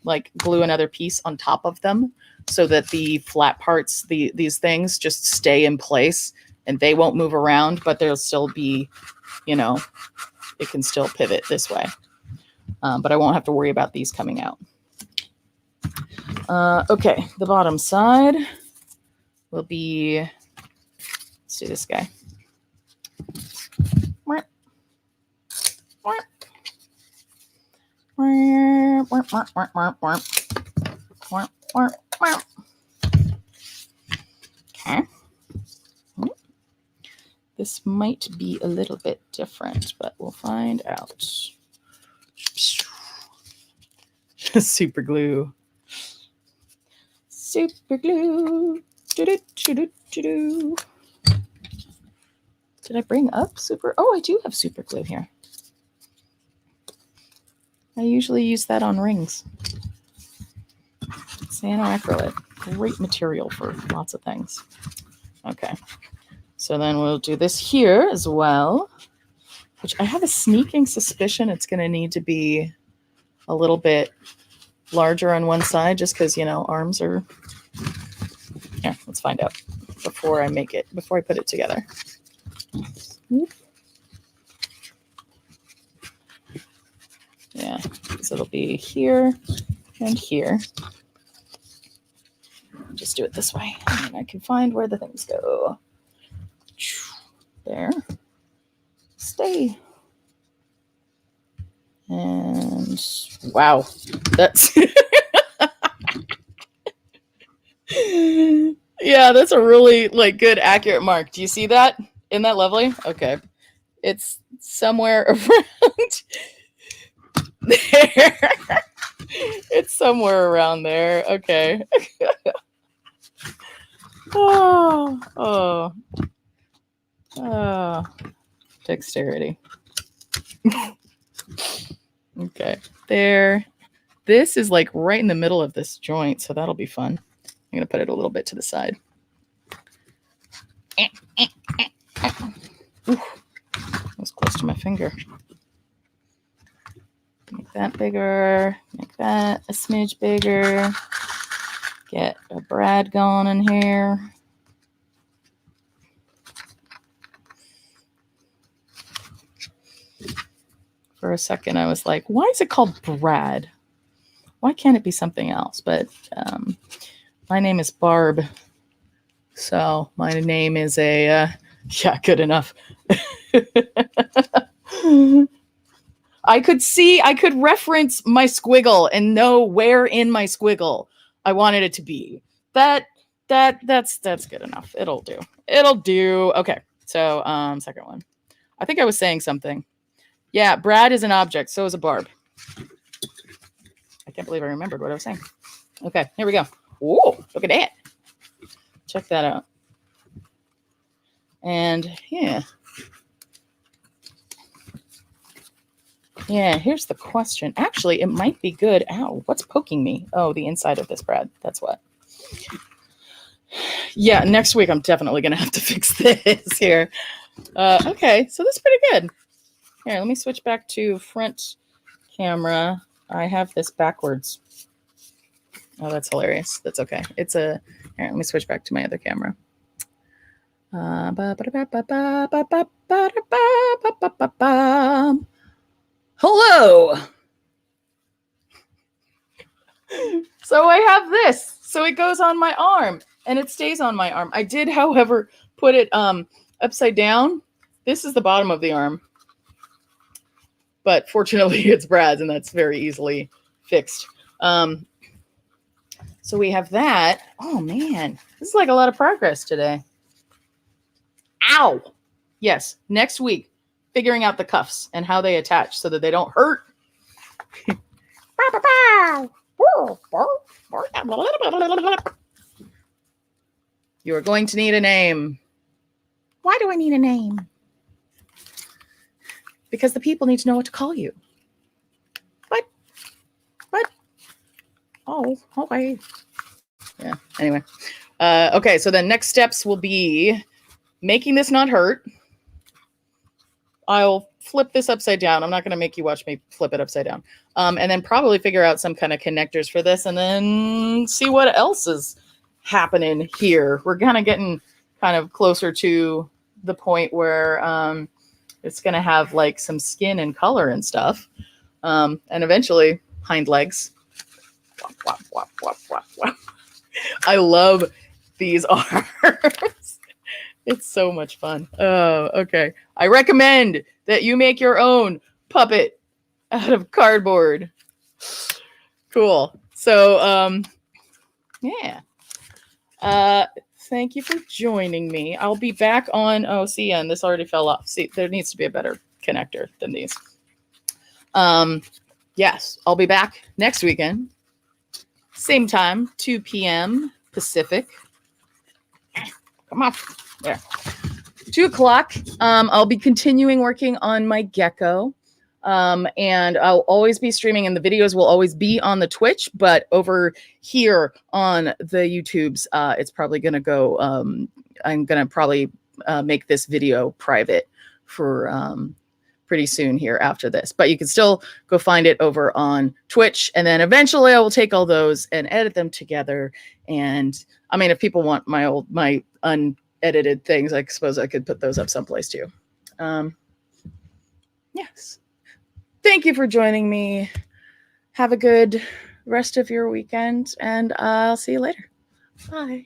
like glue another piece on top of them so that the flat parts, these things just stay in place and they won't move around, but there'll still be, you know, it can still pivot this way. But I won't have to worry about these coming out. Okay, the bottom side will be, let's do this guy. Okay. This might be a little bit different, but we'll find out. Super glue. Super glue. Do-do-do-do-do-do. Did I bring up super? Oh, I do have super glue here. I usually use that on rings. Cyanoacrylate, great material for lots of things. Okay, so then we'll do this here as well, which I have a sneaking suspicion it's going to need to be a little bit larger on one side just because, you know, arms are... Yeah, let's find out before I put it together. Yeah, so it'll be here and here. Just do it this way, and I can find where the things go. There. Stay. And wow, that's yeah, that's a really like good accurate mark. Do you see that? Isn't that lovely? Okay, it's somewhere around there. It's somewhere around there. Okay. Oh, dexterity. Okay, there. This is like right in the middle of this joint, so that'll be fun. I'm gonna put it a little bit to the side. Ooh, that was close to my finger. Make that bigger. Make that a smidge bigger. Get a brad going in here. For a second, I was like, why is it called Brad? Why can't it be something else? But my name is Barb. So my name is yeah, good enough. I could reference my squiggle and know where in my squiggle I wanted it to be. That's good enough. It'll do. It'll do. Okay. So second one. I think I was saying something. Yeah, Brad is an object. So is a Barb. I can't believe I remembered what I was saying. Okay, here we go. Whoa, look at that. Check that out. And yeah. Yeah, here's the question. Actually, it might be good. Ow, what's poking me? Oh, the inside of this Brad. That's what. Yeah, next week I'm definitely going to have to fix this here. Okay, so that's pretty good. Here, let me switch back to front camera. I have this backwards. Oh, that's hilarious. That's okay. It's a... Here, let me switch back to my other camera. Hello! So I have this. So it goes on my arm, and it stays on my arm. I did, however, put it upside down. This is the bottom of the arm. But fortunately, it's Brad's, and that's very easily fixed. So we have that. Oh, man. This is like a lot of progress today. Ow! Yes, next week, figuring out the cuffs and how they attach so that they don't hurt. You are going to need a name. Why do I need a name? Because the people need to know what to call you. Oh, okay. Yeah. Anyway. Okay. So then next steps will be making this not hurt. I'll flip this upside down. I'm not going to make you watch me flip it upside down. And then probably figure out some kind of connectors for this and then see what else is happening here. We're kind of getting kind of closer to the point where it's going to have like some skin and color and stuff. And eventually hind legs. Wop, wop, wop, wop, wop, wop. I love these arms. It's so much fun. Oh, okay. I recommend that you make your own puppet out of cardboard. Cool. So, yeah. Thank you for joining me. I'll be back on, see, and this already fell off. See, there needs to be a better connector than these. Yes, I'll be back next weekend. Same time, 2 p.m. Pacific. Come on. There. 2 o'clock. I'll be continuing working on my Gecko. And I'll always be streaming, and the videos will always be on the Twitch, but over here on the YouTubes, it's probably going to go, I'm going to probably make this video private for pretty soon here after this, but you can still go find it over on Twitch. And then eventually I will take all those and edit them together. And I mean, if people want my unedited things, I suppose I could put those up someplace too. Yes. Thank you for joining me. Have a good rest of your weekend, and I'll see you later. Bye.